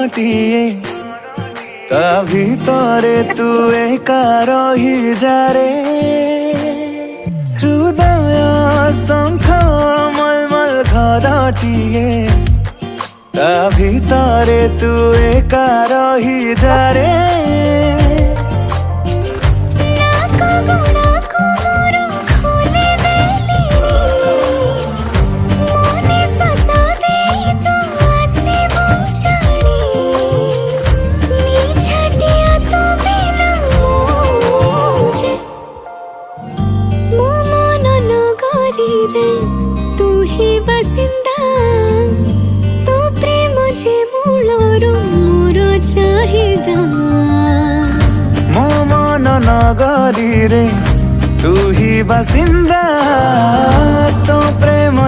घरटिए ता भितरे तू एका रही जारे हृदय शंख मलमल घरटिए ता भितरे तू एका रही जारे तू ही बसिंदा तो प्रेम जे मूलर मोर चाहिदा मो मन नगरी रे तू ही बसिंदा तो प्रेम